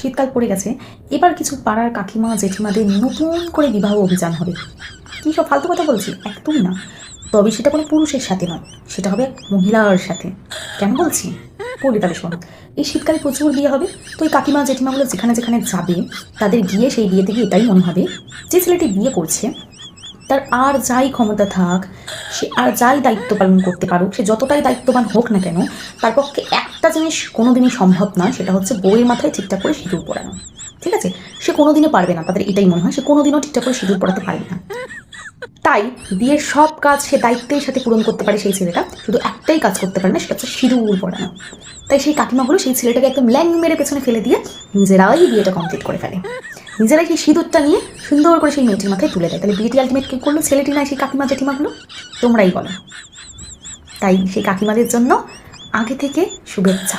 শীতকাল পড়ে গেছে, এবার কিছু পাড়ার কাকিমা জেঠিমাদের নতুন করে বিবাহ অভিযান হবে। কী সব ফালতু কথা বলছি? একদমই না। তবে সেটা কোনো পুরুষের সাথে নয়, সেটা হবে এক মহিলার সাথে। কেন বলছি? পড়ি তাহলে শোনো। এই শীতকালে প্রচুর বিয়ে হবে, তো এই কাকিমা জেঠিমাগুলো যেখানে যেখানে যাবে তাদের গিয়ে সেই বিয়ে থেকে এটাই মনে হবে যে ছেলেটি বিয়ে করছে তার আর যাই ক্ষমতা থাক, সে আর যাই দায়িত্ব পালন করতে পারুক, সে যতটাই দায়িত্ববান হোক না কেন, তার পক্ষে একটা জিনিস কোনোদিনই সম্ভব নয়, সেটা হচ্ছে বউয়ের মাথায় ঠিকঠাক করে সিঁদুর পরানো। ঠিক আছে? সে কোনোদিনও পারবে না, তাদের এটাই মনে হয় সে কোনোদিনও ঠিকঠাক করে সিঁদুর পরাতে পারবে না। তাই বিয়ের সব কাজ সে দায়িত্বের সাথে পূরণ করতে পারে সেই ছেলেটা, শুধু একটাই কাজ করতে পারে না, সেটা হচ্ছে সিঁদুর পরানো। তাই সেই কাকিমাগুলো সেই ছেলেটাকে একদম ল্যাং মেরে পেছনে ফেলে দিয়ে নিজেরাই বিয়েটা কমপ্লিট করে ফেলে। নিজেরাই সেই সিঁদুরটা নিয়ে সুন্দর করে সেই মেয়েটির মাথায় তুলে দেয়। তাহলে বিয়েটি আলটিমেট কী করলো? ছেলেটি নয়, সেই কাকিমা জেঠিমাগুলো। তোমরাই বলো। তাই সেই কাকিমাদের জন্য আগে থেকে শুভেচ্ছা।